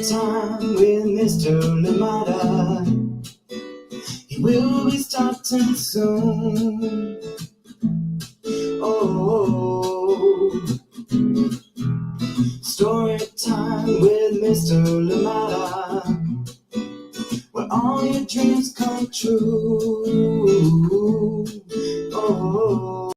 time with Mr. Lamada. He will be starting soon. Oh, story time with Mr. Lamada, where all your dreams come true. Oh,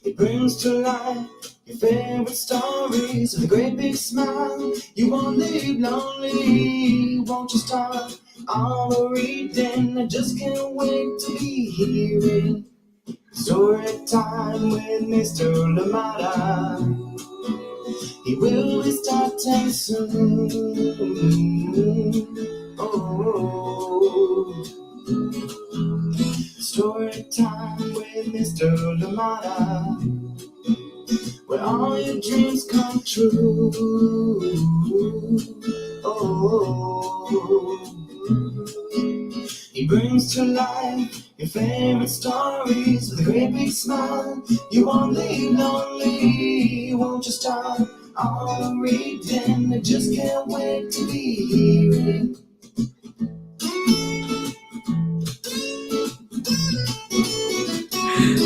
it brings to life your favorite stories with a great big smile. You won't leave lonely, won't you start all the reading? I just can't wait to be hearing story time with Mr. Lamada. He will be starting soon. Oh, story time with Mr. Lamada, where all your dreams come true. Oh, he brings to life your favorite stories with a great big smile. You won't leave lonely, won't you start all the reading? I just can't wait to be hearing.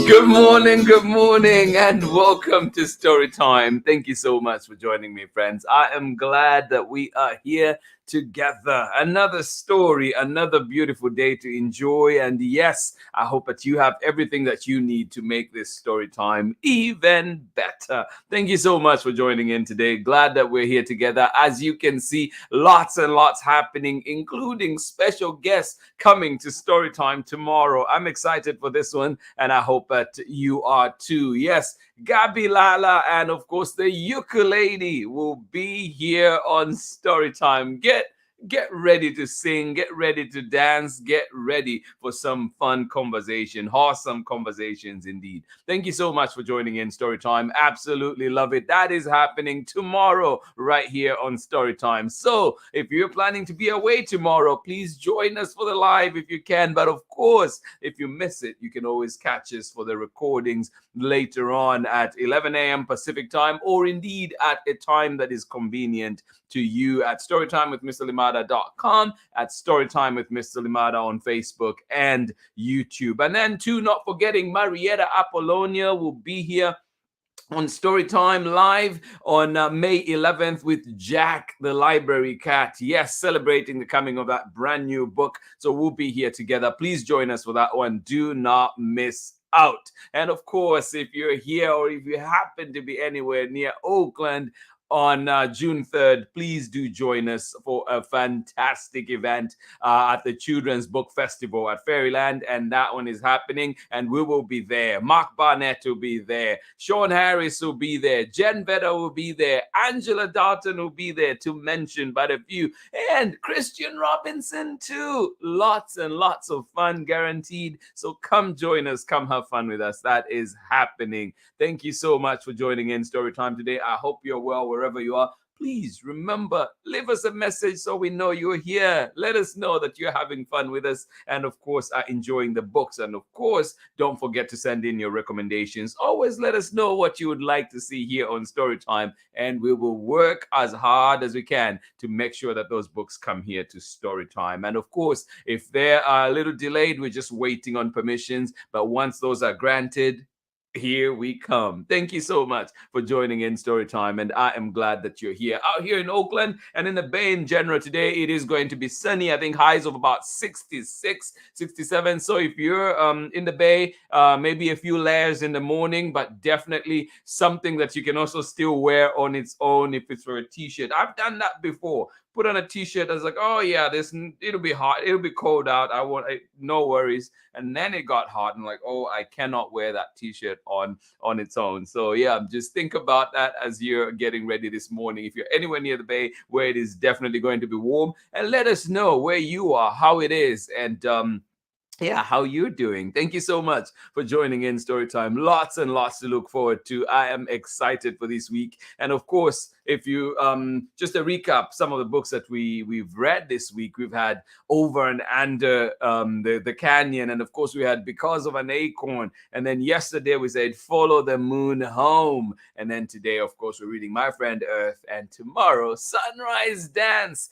Good morning, and welcome to Story Time. Thank you so much for joining me, friends. I am glad that we are here together. Another story, another beautiful day to enjoy. And yes, I hope that you have everything that you need to make this story time even better. Thank you so much for joining in today. Glad that we're here together. As you can see, lots and lots happening, including special guests coming to story time tomorrow. I'm excited for this one, and I hope that you are too. Yes, Gabi Lala and of course the ukulele will be here on story time. Get ready to sing, get ready to dance, get ready for some fun conversation, awesome conversations indeed. Thank you so much for joining in Storytime. Absolutely love it. That is happening tomorrow right here on Storytime. So if you're planning to be away tomorrow, please join us for the live if you can. But of course, if you miss it, you can always catch us for the recordings later on at 11 a.m. Pacific time, or indeed at a time that is convenient to you at storytimewithmrlimada.com, at Storytime with Mr. Limada on Facebook and YouTube. And then too, not forgetting Marietta Apollonia will be here on Storytime Live on May 11th with Jack the Library Cat. Yes, celebrating the coming of that brand new book. So we'll be here together. Please join us for that one. Do not miss out. And of course, if you're here or if you happen to be anywhere near Oakland on June 3rd, please do join us for a fantastic event at the Children's Book Festival at Fairyland, and that one is happening, and we will be there. Mark Barnett will be there, Sean Harris will be there, Jen Vedder will be there, Angela Darton will be there, to mention but a few, and Christian Robinson too. Lots and lots of fun guaranteed. So come join us, come have fun with us. That is happening. Thank you so much for joining in Storytime today. I hope you're well wherever you are. Please remember, leave us a message so we know you're here. Let us know that you're having fun with us and, of course, are enjoying the books. And, of course, don't forget to send in your recommendations. Always let us know what you would like to see here on Storytime, and we will work as hard as we can to make sure that those books come here to Storytime. And, of course, if they are a little delayed, we're just waiting on permissions. But once those are granted, here we come. Thank you so much for joining in Storytime, and I am glad that you're here. Out here in Oakland and in the Bay in general today, it is going to be sunny. I think highs of about 66, 67. So if you're in the Bay, maybe a few layers in the morning, but definitely something that you can also still wear on its own if it's for a t-shirt. I've done that before. Put on a t-shirt. I was like, oh yeah, it'll be hot. It'll be cold out. No worries. And then it got hot and like, oh, I cannot wear that t-shirt on its own. So yeah, just think about that as you're getting ready this morning. If you're anywhere near the Bay where it is definitely going to be warm, and let us know where you are, how it is, and how you're doing. Thank you so much for joining in Storytime. Lots and lots to look forward to. I am excited for this week. And of course, if you just a recap some of the books that we've read this week. We've had Over and Under the Canyon, and of course we had Because of an Acorn, and then yesterday we said Follow the Moon Home, and then today of course we're reading My Friend Earth, and tomorrow Sunrise Dance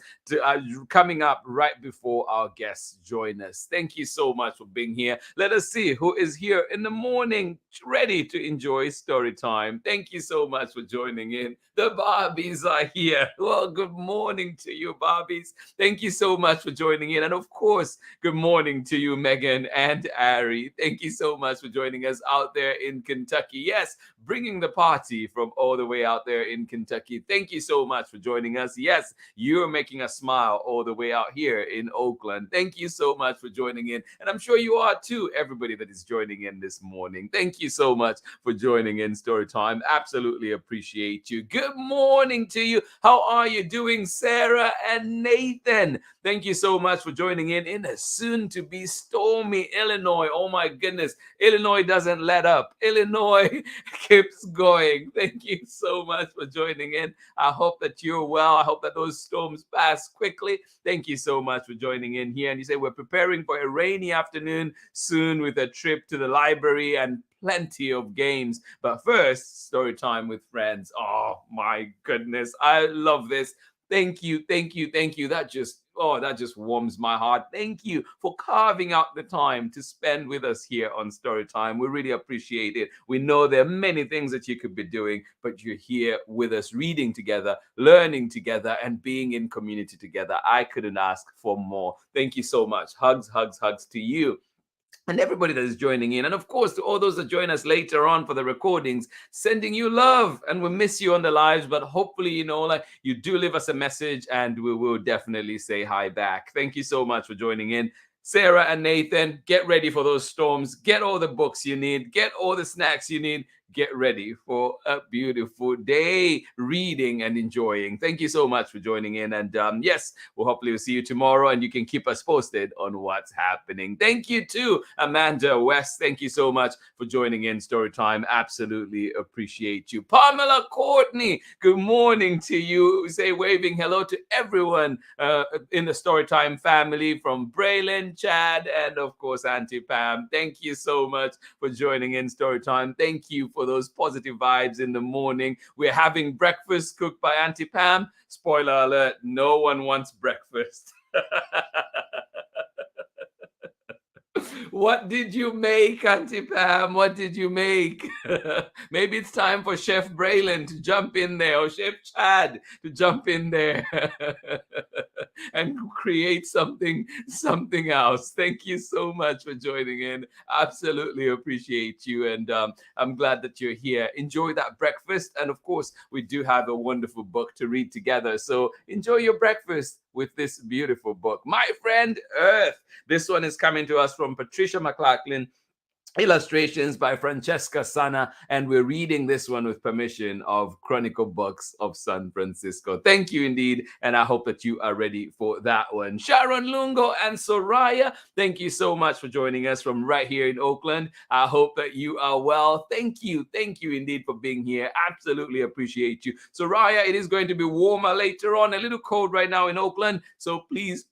coming up right before our guests join us. Thank you so much for being here. Let us see who is here in the morning ready to enjoy story time. Thank you so much for joining in. The Barbies are here. Well, good morning to you, Barbies. Thank you so much for joining in. And of course, good morning to you, Megan and Ari. Thank you so much for joining us out there in Kentucky. Yes, bringing the party from all the way out there in Kentucky. Thank you so much for joining us. Yes, you're making us smile all the way out here in Oakland. Thank you so much for joining in. And I'm sure you are too, everybody that is joining in this morning. Thank you so much for joining in Storytime. Absolutely appreciate you. Good morning to you. How are you doing, Sarah and Nathan? Thank you so much for joining in a soon-to-be stormy Illinois. Oh my goodness, Illinois doesn't let up. Illinois keeps going. Thank you so much for joining in. I hope that you're well. I hope that those storms pass quickly. Thank you so much for joining in here. And you say we're preparing for a rainy afternoon soon with a trip to the library and plenty of games. But first, story time with friends. Oh my goodness, I love this. Thank you, thank you, thank you. That just warms my heart. Thank you for carving out the time to spend with us here on Storytime. We really appreciate it. We know there are many things that you could be doing, but you're here with us, reading together, learning together, and being in community together. I couldn't ask for more. Thank you so much. Hugs, hugs, hugs to you and everybody that is joining in. And of course, to all those that join us later on for the recordings, sending you love. And we miss you on the lives, but hopefully, like you do leave us a message and we will definitely say hi back. Thank you so much for joining in. Sarah and Nathan, get ready for those storms. Get all the books you need. Get all the snacks you need. Get ready for a beautiful day reading and enjoying. Thank you so much for joining in. And yes, we'll hopefully see you tomorrow and you can keep us posted on what's happening. Thank you to Amanda West. Thank you so much for joining in Storytime. Absolutely appreciate you. Pamela Courtney, good morning to you. Say waving hello to everyone in the Storytime family, from Braylon, Chad, and of course Auntie Pam. Thank you so much for joining in Storytime. Thank you for those positive vibes in the morning. We're having breakfast cooked by Auntie Pam. Spoiler alert, no one wants breakfast. What did you make, Auntie Pam? What did you make? Maybe it's time for Chef Braylon to jump in there, or Chef Chad to jump in there and create something else. Thank you so much for joining in. Absolutely appreciate you. And I'm glad that you're here. Enjoy that breakfast. And of course, we do have a wonderful book to read together. So enjoy your breakfast with this beautiful book, My Friend Earth. This one is coming to us from Patricia McLachlan, illustrations by Francesca SANNA, and we're reading this one with permission of Chronicle Books of San Francisco. Thank you indeed, and I hope that you are ready for that one. Sharon Lungo and Soraya, thank you so much for joining us from right here in Oakland. I hope that you are well. Thank you indeed for being here. Absolutely appreciate you. Soraya, it is going to be warmer later on, a little cold right now in Oakland, so please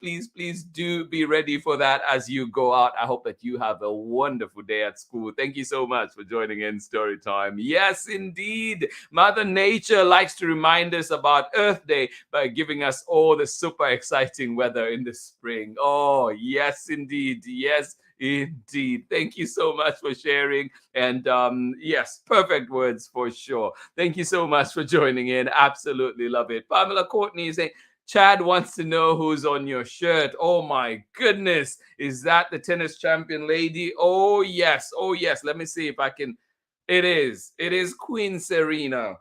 do be ready for that as you go out. I hope that you have a wonderful day at school. Thank you so much for joining in Storytime. Yes, indeed. Mother Nature likes to remind us about Earth Day by giving us all the super exciting weather in the spring. Oh, yes, indeed. Yes, indeed. Thank you so much for sharing. And yes, perfect words for sure. Thank you so much for joining in. Absolutely love it. Pamela Courtney is saying, Chad wants to know who's on your shirt. Oh my goodness. Is that the tennis champion lady? Oh yes. Oh yes. Let me see if I can. It is. It is Queen Serena.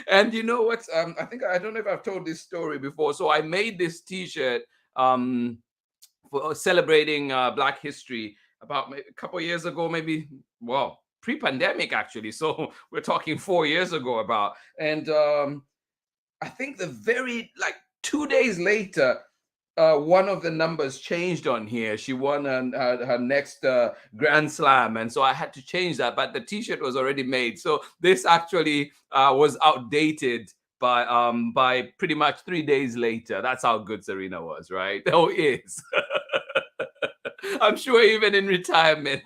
And you know what? I don't know if I've told this story before. So I made this T-shirt for celebrating Black History about a couple of years ago, maybe. Well, pre-pandemic actually. So we're talking 4 years ago about. And I think the very 2 days later, one of the numbers changed on here. She won her next Grand Slam, and so I had to change that. But the T-shirt was already made, so this actually was outdated by pretty much 3 days later. That's how good Serena was, right? Oh, is. I'm sure even in retirement,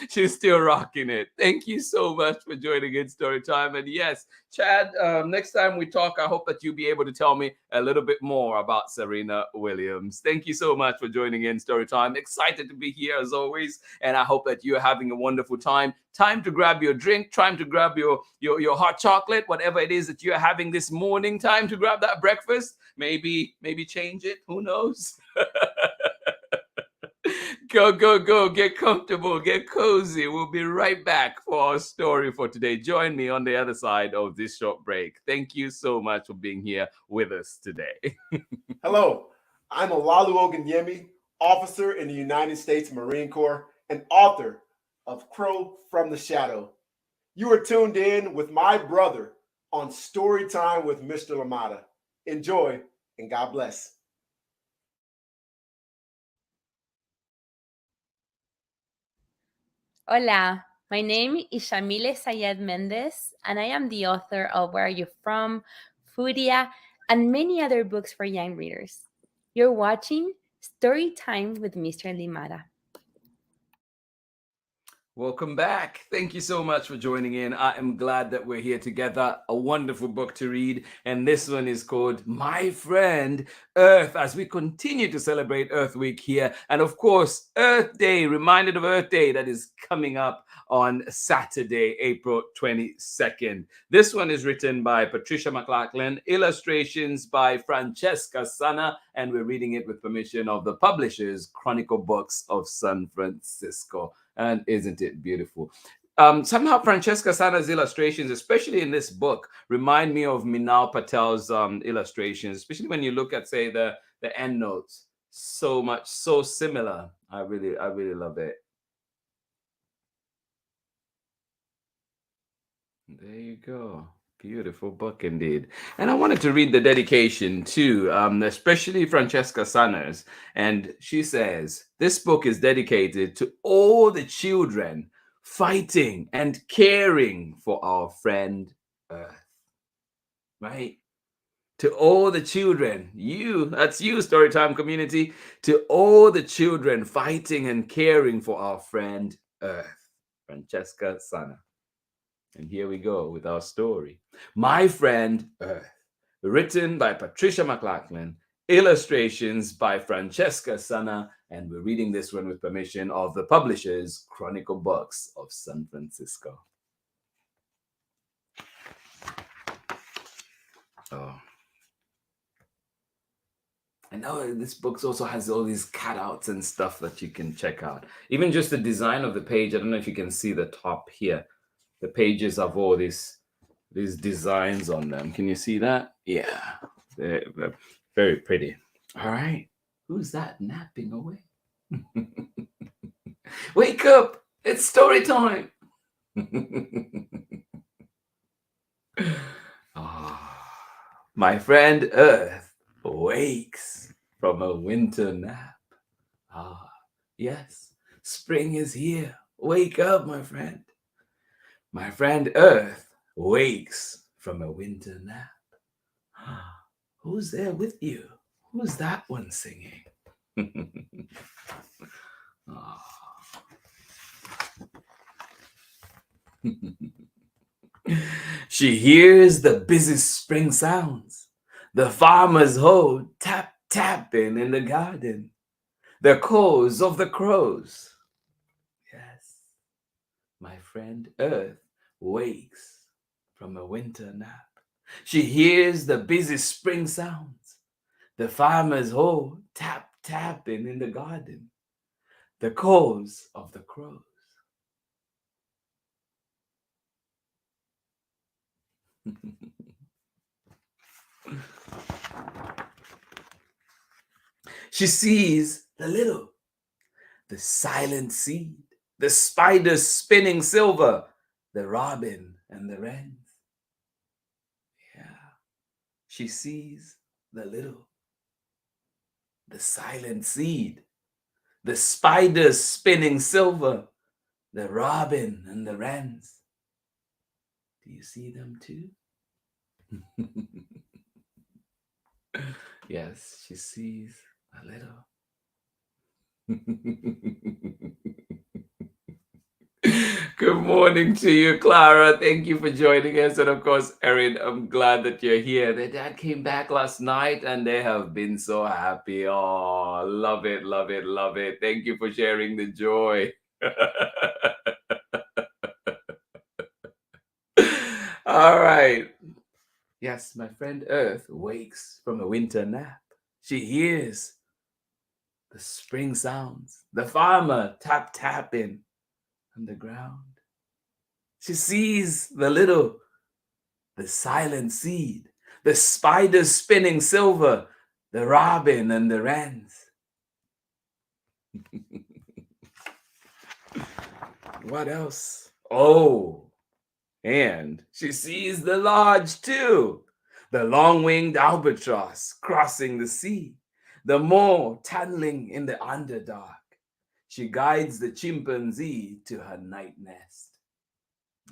she's still rocking it. Thank you so much for joining in Story Time. And yes, Chad, next time we talk, I hope that you'll be able to tell me a little bit more about Serena Williams. Thank you so much for joining in Story Time. Excited to be here as always, and I hope that you're having a wonderful time. Time to grab your drink, time to grab your hot chocolate, whatever it is that you're having this morning. Time to grab that breakfast. Maybe change it. Who knows? Go, get comfortable, get cozy. We'll be right back for our story for today. Join me on the other side of this short break. Thank you so much for being here with us today. Hello, I'm Olalu Ogunyemi, officer in the United States Marine Corps and author of Crow from the Shadow. You are tuned in with my brother on Story Time with Mr. Lamada. Enjoy and God bless. Hola, my name is Shamile Sayed Mendez, and I am the author of Where Are You From, Furia, and many other books for young readers. You're watching Story Time with Mr. Limara. Welcome back. Thank you so much for joining in. I am glad that we're here together. A wonderful book to read. And this one is called My Friend Earth, as we continue to celebrate Earth Week here. And of course, Earth Day, reminded of Earth Day, that is coming up on Saturday, April 22nd. This one is written by Patricia MacLachlan, illustrations by Francesca SANNA, and we're reading it with permission of the publishers, Chronicle Books of San Francisco. And isn't it beautiful? Somehow Francesca SANNA's illustrations, especially in this book, remind me of Minal Patel's illustrations, especially when you look at, say, the end notes. So similar. I really love it. There you go. Beautiful book indeed. And I wanted to read the dedication too, especially Francesca SANNA's. And she says, this book is dedicated to all the children fighting and caring for our friend Earth. Right? To all the children, that's you, Storytime community, to all the children fighting and caring for our friend Earth. Francesca SANNA. And here we go with our story. My Friend Earth, written by Patricia MacLachlan, illustrations by Francesca SANNA, and we're reading this one with permission of the publishers, Chronicle Books of San Francisco. Oh. I know this book also has all these cutouts and stuff that you can check out. Even just the design of the page, I don't know if you can see the top here. The pages have all these designs on them. Can you see that? Yeah, they're very pretty. All right, who's that napping away? Wake up! It's story time. My friend Earth wakes from a winter nap. Yes, spring is here. Wake up, my friend. My friend Earth wakes from a winter nap. Who's there with you? Who's that one singing? She hears the busy spring sounds, the farmer's hoe tap tapping in the garden, the calls of the crows. Yes, my friend Earth wakes from a winter nap. She hears the busy spring sounds, the farmer's hoe tap tapping in the garden, the calls of the crows. She sees the little, the silent seed, the spiders spinning silver, the robin and the wrens. Yeah, she sees the little. the silent seed, the spiders spinning silver, the robin and the wrens. Do you see them too? Yes, she sees a little. Good morning to you, Clara. Thank you for joining us. And of course, Erin, I'm glad that you're here. Their dad came back last night and they have been so happy. Oh, love it, love it, love it. Thank you for sharing the joy. All right. Yes, my friend Earth wakes from a winter nap. She hears the spring sounds, the farmer tapping on the ground. She sees the silent seed, the spiders spinning silver, the robin and the wrens. What else? Oh, and she sees the lodge too, the long-winged albatross crossing the sea, the mole tunneling in the underdark. She guides the chimpanzee to her night nest.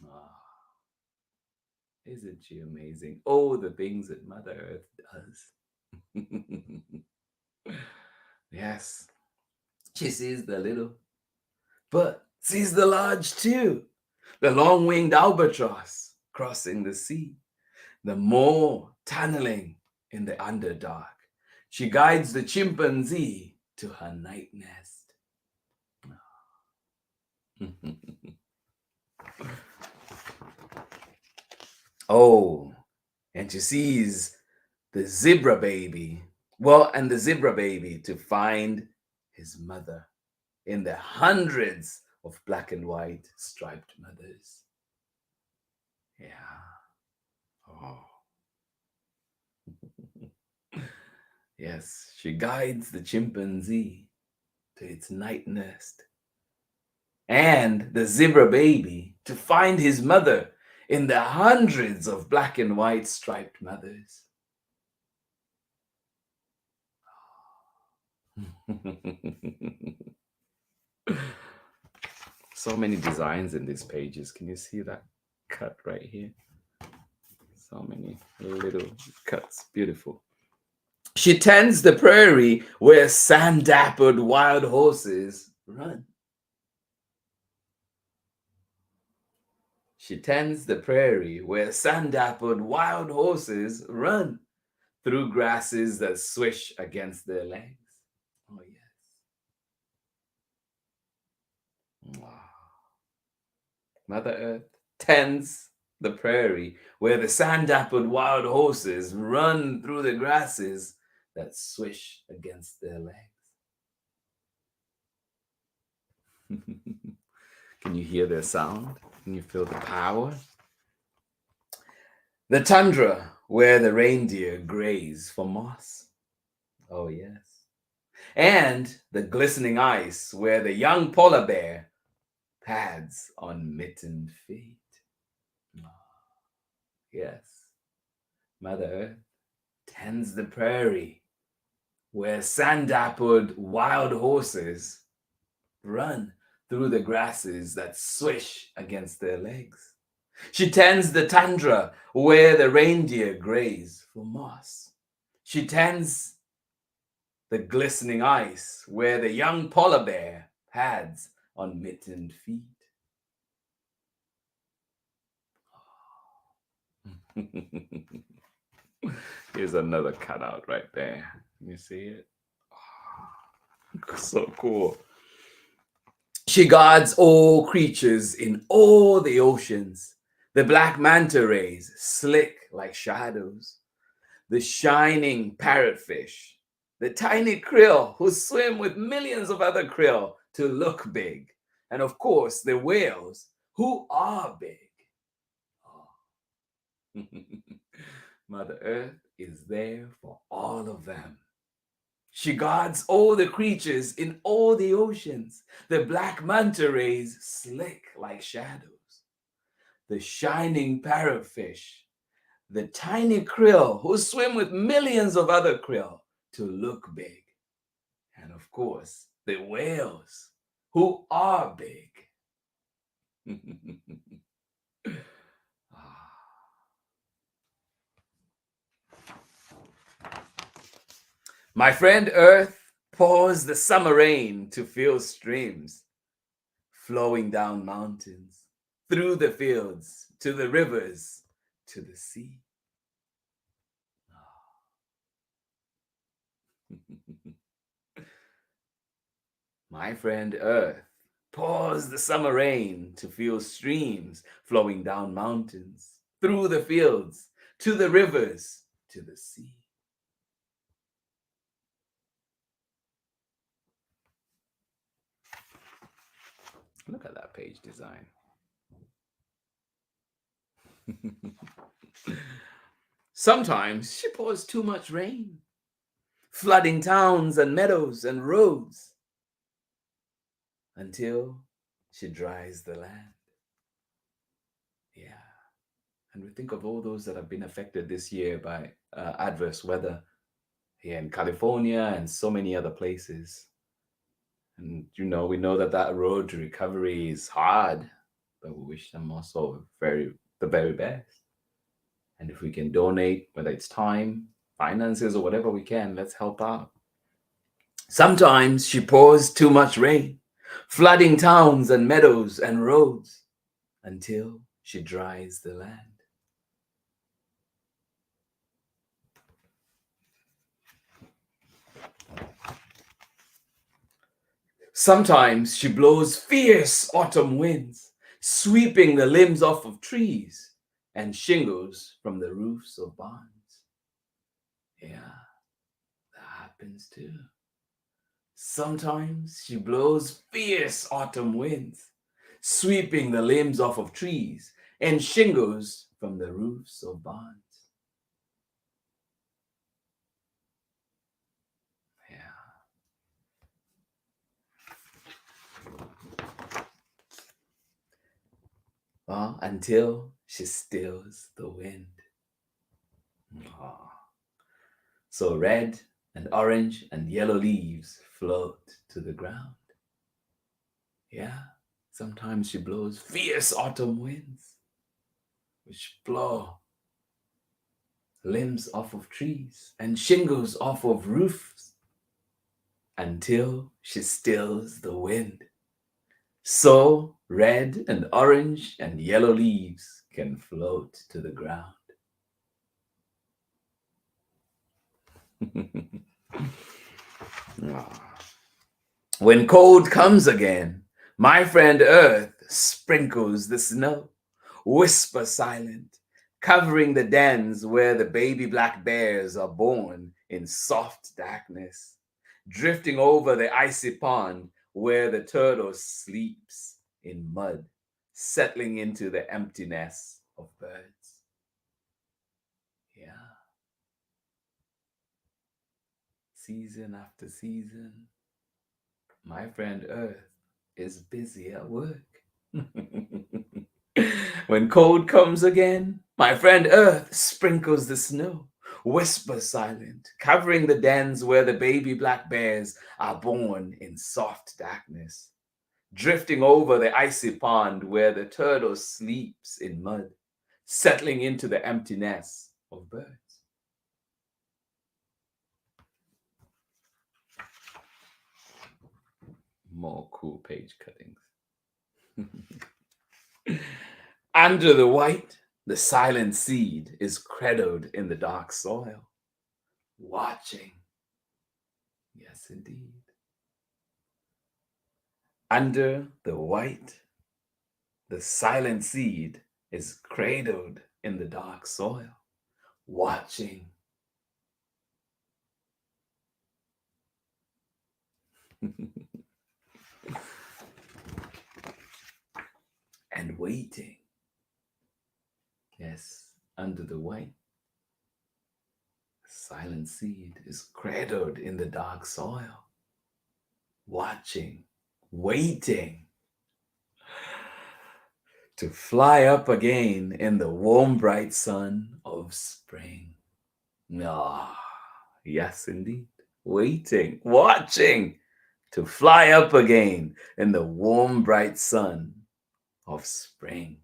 Oh, isn't she amazing? Oh, the things that Mother Earth does. Yes, she sees the little, but sees the large too. The long-winged albatross crossing the sea, the mole tunneling in the underdark. She guides the chimpanzee to her night nest. Oh, and she sees the zebra baby. Well, and the zebra baby to find his mother in the hundreds of black and white striped mothers. Yeah. Oh. Yes, she guides the chimpanzee to its night nest and the zebra baby to find his mother in the hundreds of black and white striped mothers. So many designs in these pages. Can you see that cut right here? So many little cuts. Beautiful. She tends the prairie where sand-dappled wild horses run. She tends the prairie where sand-dappled wild horses run through grasses that swish against their legs. Oh, yes. Wow. Mother Earth tends the prairie where the sand-dappled wild horses run through the grasses that swish against their legs. Can you hear their sound? Can you feel the power? The tundra where the reindeer graze for moss. Oh, yes. And the glistening ice where the young polar bear pads on mittened feet. Yes, Mother Earth tends the prairie where sand-dappled wild horses run through the grasses that swish against their legs. She tends the tundra where the reindeer graze for moss. She tends the glistening ice where the young polar bear pads on mittened feet. Here's another cutout right there. Can you see it? Oh, so cool. She guards all creatures in all the oceans. The black manta rays, slick like shadows. The shining parrotfish. The tiny krill who swim with millions of other krill to look big. And of course, the whales who are big. Oh. Mother Earth is there for all of them. She guards all the creatures in all the oceans. The black manta rays slick like shadows. The shining parrotfish. The tiny krill who swim with millions of other krill to look big. of course, the whales, who are big. My friend Earth pours the summer rain to fill streams, flowing down mountains, through the fields, to the rivers, to the sea. My friend Earth pours the summer rain to fill streams, flowing down mountains, through the fields, to the rivers, to the sea. Look at that page design. Sometimes she pours too much rain, flooding towns and meadows and roads until she dries the land. Yeah. And we think of all those that have been affected this year by adverse weather here in California and so many other places. And, we know that road to recovery is hard, but we wish them also the very best. And if we can donate, whether it's time, finances, or whatever we can, let's help out. Sometimes she pours too much rain, flooding towns and meadows and roads until she dries the land. Sometimes she blows fierce autumn winds, sweeping the limbs off of trees and shingles from the roofs of barns. Yeah, that happens too. Sometimes she blows fierce autumn winds, sweeping the limbs off of trees and shingles from the roofs of barns. Until she stills the wind. So red and orange and yellow leaves float to the ground. Yeah, sometimes she blows fierce autumn winds, which blow limbs off of trees and shingles off of roofs until she stills the wind. So red and orange and yellow leaves can float to the ground. When cold comes again, my friend Earth sprinkles the snow, whisper silent, covering the dens where the baby black bears are born in soft darkness, drifting over the icy pond where the turtle sleeps in mud, settling into the emptiness of birds. Yeah. Season after season, my friend Earth is busy at work. When cold comes again, my friend Earth sprinkles the snow, whisper silent, covering the dens where the baby black bears are born in soft darkness, drifting over the icy pond where the turtle sleeps in mud, settling into the empty nest of birds. More cool page cuttings. Under the white, the silent seed is cradled in the dark soil, watching. Yes, indeed. Under the white, the silent seed is cradled in the dark soil, watching. And waiting. Yes, under the white, the silent seed is cradled in the dark soil, watching, waiting to fly up again in the warm, bright sun of spring. Ah, yes, indeed. Waiting, watching to fly up again in the warm, bright sun of spring.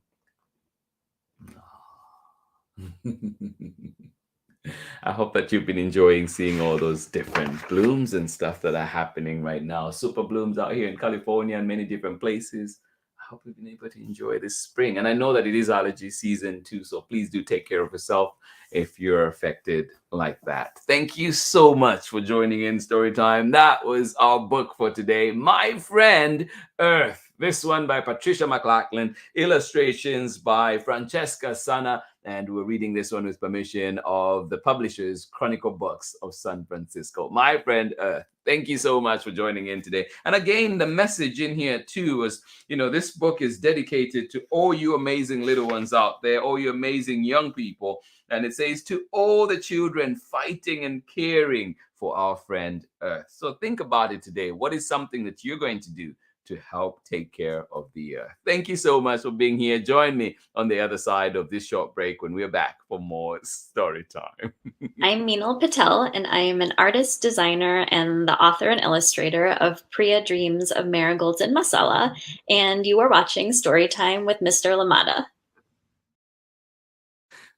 I hope that you've been enjoying seeing all those different blooms and stuff that are happening right now. Super blooms out here in California and many different places. I hope you've been able to enjoy this spring. And I know that it is allergy season too, so please do take care of yourself if you're affected like that. Thank you so much for joining in Storytime. That was our book for today, My Friend Earth. This one by Patricia MacLachlan, illustrations by Francesca, SANNA, and we're reading this one with permission of the publishers, Chronicle Books of San Francisco. My Friend Earth. Thank you so much for joining in today. And again, the message in here too was, this book is dedicated to all you amazing little ones out there, all you amazing young people. And it says to all the children fighting and caring for our friend Earth. So think about it today. What is something that you're going to do to help take care of the earth? Thank you so much for being here. Join me on the other side of this short break when we're back for more story time. I'm Meenal Patel, and I am an artist, designer, and the author and illustrator of Priya Dreams of Marigolds and Masala, and you are watching Storytime with Mr. Lamada.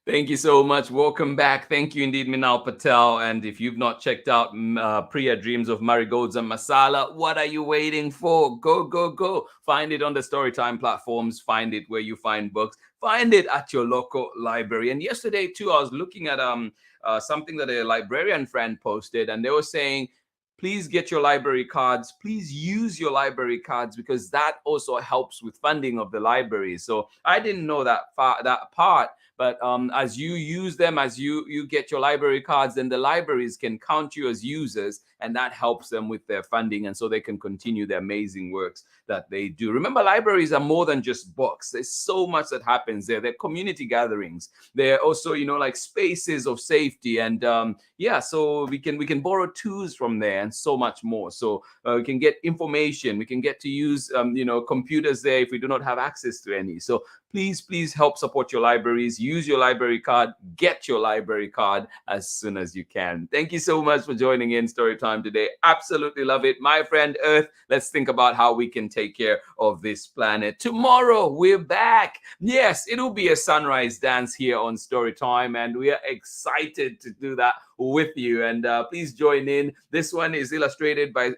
Thank you so much. Welcome back. Thank you indeed, Meenal Patel. And if you've not checked out Priya Dreams of Marigolds and Masala, what are you waiting for? Go, go, go. Find it on the Storytime platforms. Find it where you find books. Find it at your local library. And yesterday, too, I was looking at something that a librarian friend posted, and they were saying, please get your library cards. Please use your library cards, because that also helps with funding of the library. So I didn't know that part. But as you use them, as you get your library cards, then the libraries can count you as users, and that helps them with their funding, and so they can continue the amazing works that they do. Remember, libraries are more than just books. There's so much that happens there. They're community gatherings. They're also, like spaces of safety, and so we can borrow tools from there and so much more. So we can get information. We can get to use computers there if we do not have access to any. So please help support your libraries. Use your library card. Get your library card as soon as you can. Thank you so much for joining in Storytime today. Absolutely love it. My Friend Earth, let's think about how we can take care of this planet. Tomorrow, we're back. Yes, it'll be a sunrise dance here on Storytime, and we are excited to do that with you. And please join in. This one is illustrated by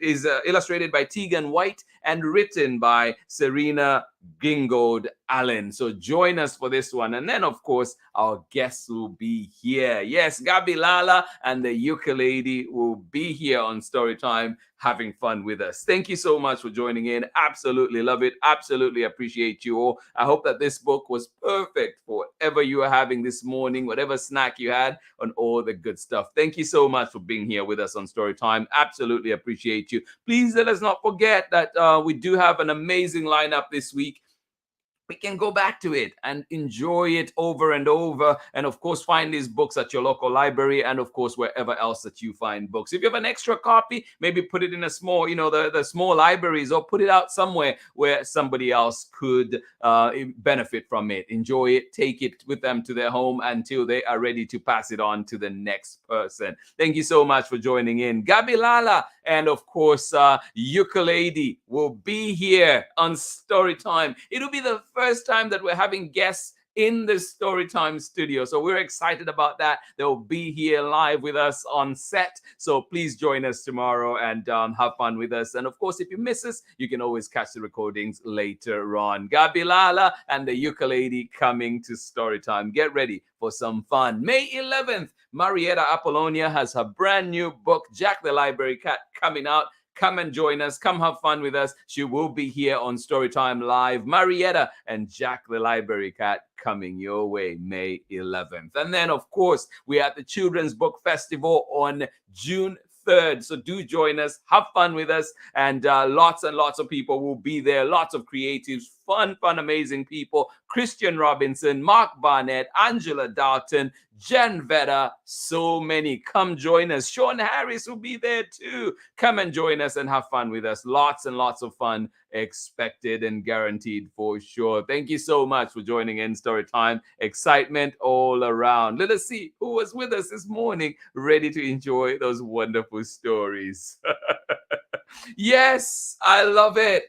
Tegan White and written by Serena Gingold Allen. So join us for this one. And then, of course, our guests will be here. Yes, Gabi Lala and the ukulele will be here on Storytime having fun with us. Thank you so much for joining in. Absolutely love it. Absolutely appreciate you all. I hope that this book was perfect for whatever you are having this morning, whatever snack you had, and all the good stuff. Thank you so much for being here with us on Storytime. Absolutely appreciate you. Please let us not forget that we do have an amazing lineup this week. We can go back to it and enjoy it over and over. And of course, find these books at your local library, and of course, wherever else that you find books. If you have an extra copy, maybe put it in a small, the small libraries, or put it out somewhere where somebody else could benefit from it. Enjoy it, take it with them to their home until they are ready to pass it on to the next person. Thank you so much for joining in. Gabi Lala and of course, ukulele will be here on Storytime. It'll be the first time that we're having guests in the Storytime studio. So we're excited about that. They'll be here live with us on set. So please join us tomorrow and have fun with us. And of course, if you miss us, you can always catch the recordings later on. Gabi Lala and the ukulele coming to Storytime. Get ready for some fun. May 11th, Marietta Apollonia has her brand new book, Jack the Library Cat, coming out. Come and join us. Come have fun with us. She will be here on Storytime Live. Marietta and Jack the Library Cat coming your way May 11th. And then, of course, we are at the Children's Book Festival on June 3rd. So do join us. Have fun with us. And lots and lots of people will be there. Lots of creatives. Fun, amazing people. Christian Robinson, Mark Barnett, Angela Dalton, Jen Vetta, so many. Come join us. Sean Harris will be there too. Come and join us and have fun with us. Lots and lots of fun expected and guaranteed for sure. Thank you so much for joining in Storytime. Excitement all around. Let us see who was with us this morning, ready to enjoy those wonderful stories. Yes, I love it.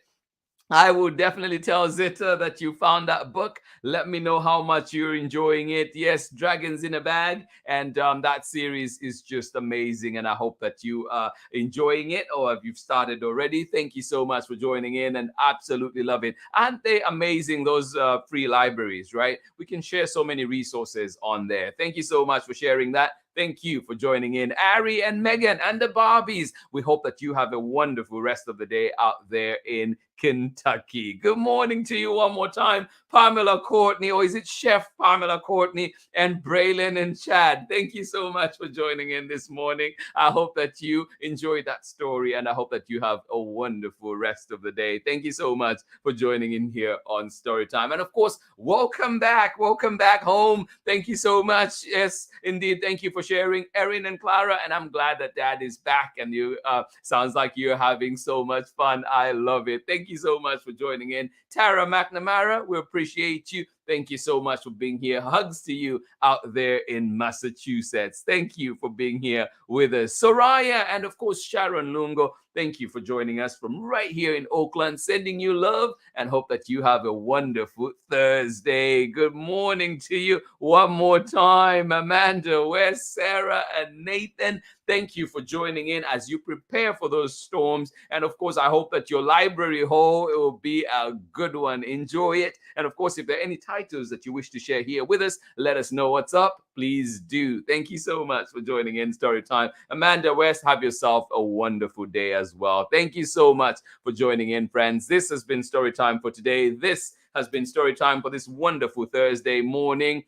I will definitely tell Zita that you found that book. Let me know how much you're enjoying it. Yes, Dragons in a Bag. And that series is just amazing. And I hope that you are enjoying it, or if you've started already. Thank you so much for joining in, and absolutely love it. Aren't they amazing, those free libraries, right? We can share so many resources on there. Thank you so much for sharing that. Thank you for joining in, Ari and Megan and the Barbies. We hope that you have a wonderful rest of the day out there in Kentucky. Good morning to you one more time, Pamela Courtney, or is it Chef Pamela Courtney, and Braylon and Chad? Thank you so much for joining in this morning. I hope that you enjoyed that story, and I hope that you have a wonderful rest of the day. Thank you so much for joining in here on Storytime. And of course, welcome back home. Thank you so much. Yes, indeed. Thank you for sharing, Erin and Clara. And I'm glad that Dad is back, and you sounds like you're having so much fun. I love it. Thank you so much for joining in. Tara McNamara, we appreciate you. Thank you so much for being here. Hugs to you out there in Massachusetts. Thank you for being here with us. Soraya and, of course, Sharon Lungo, thank you for joining us from right here in Oakland. Sending you love and hope that you have a wonderful Thursday. Good morning to you one more time. Amanda, Wes, Sarah, and Nathan, thank you for joining in as you prepare for those storms. And, of course, I hope that your library haul, it will be a good one. Enjoy it. And, of course, if there are any titles that you wish to share here with us, let us know what's up. Please do. Thank you so much for joining in Storytime. Amanda West, have yourself a wonderful day as well. Thank you so much for joining in, friends. This has been Storytime for today. This has been Storytime for this wonderful Thursday morning,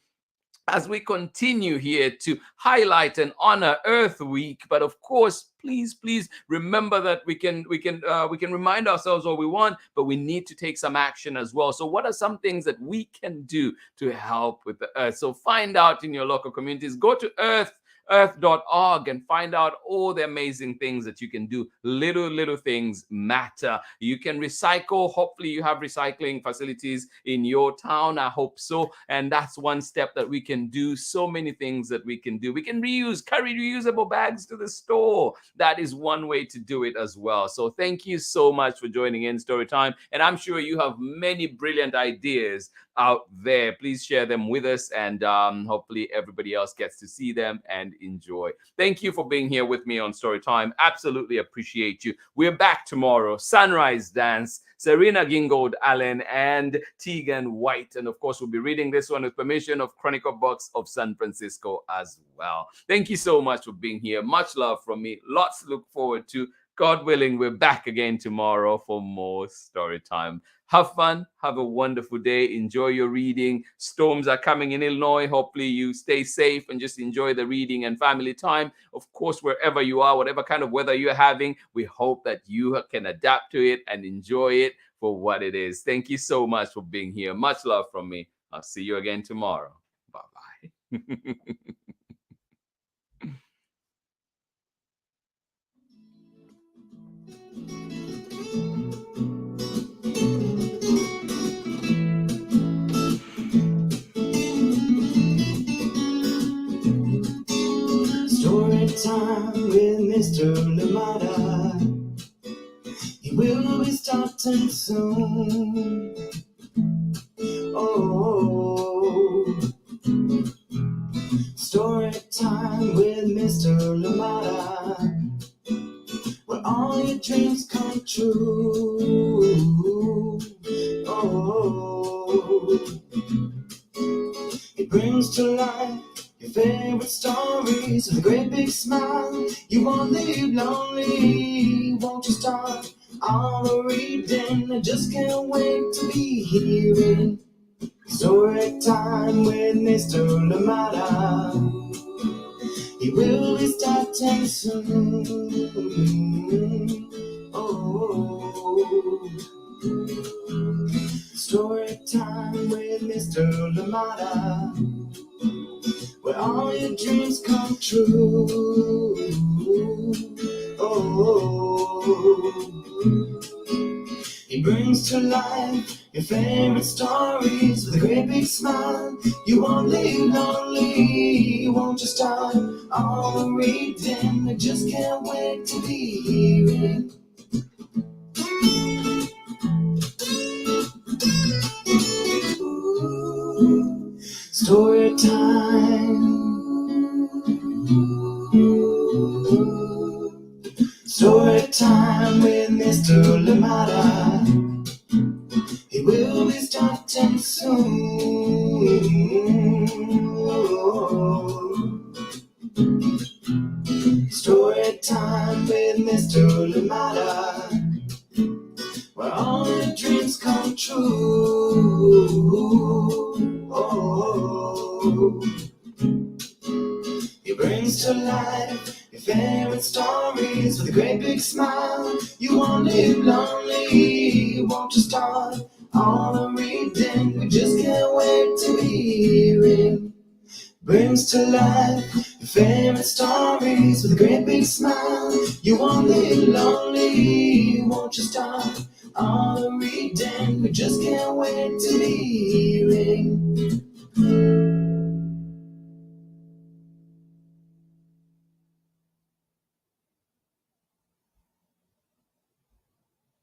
as we continue here to highlight and honor Earth Week. But of course, please remember that we can remind ourselves all we want, but we need to take some action as well. So what are some things that we can do to help with the earth? So find out in your local communities. Go to earth.org and find out all the amazing things that you can do. Little things matter. You can recycle. Hopefully you have recycling facilities in your town. I hope so. And that's one step that we can do. So many things that we can do. We can carry reusable bags to the store. That is one way to do it as well. So thank you so much for joining in Storytime. And I'm sure you have many brilliant ideas out there. Please share them with us, and hopefully everybody else gets to see them and enjoy. Thank you for being here with me on Storytime. Absolutely appreciate you. We're back tomorrow. Sunrise Dance, Serena Gingold Allen and Tegan White. And of course, we'll be reading this one with permission of Chronicle Books of San Francisco as well. Thank you so much for being here. Much love from me. Lots to look forward to. God willing, we're back again tomorrow for more Storytime. Have fun. Have a wonderful day. Enjoy your reading. Storms are coming in Illinois. Hopefully you stay safe and just enjoy the reading and family time. Of course, wherever you are, whatever kind of weather you're having, we hope that you can adapt to it and enjoy it for what it is. Thank you so much for being here. Much love from me. I'll see you again tomorrow. Bye-bye. Storytime with Mr. Lamada. He will be starting soon. Oh, Storytime with Mr. Lamada, where all your dreams come true. Oh, it brings to life your favorite stories with a great big smile. You won't live lonely, won't you start all the reading? I just can't wait to be hearing Storytime with Mr. Lamada. He will be starting soon. Oh, Storytime with Mr. Lamada, where all your dreams come true. Oh, he brings to life your favorite stories with a great big smile. You won't live lonely, won't you start all the reading? I just can't wait to be hearing Story time with Mr. Lamada. He will be starting soon. Story time with Mr. Lamada, where all your dreams come true. He brings to life your favorite stories with a great big smile. You won't live lonely, won't you start all the reading? We just can't wait to hear him. Brings to life your favorite stories with a great big smile. You won't live lonely, won't you start all the reading? We just can't wait to hear him.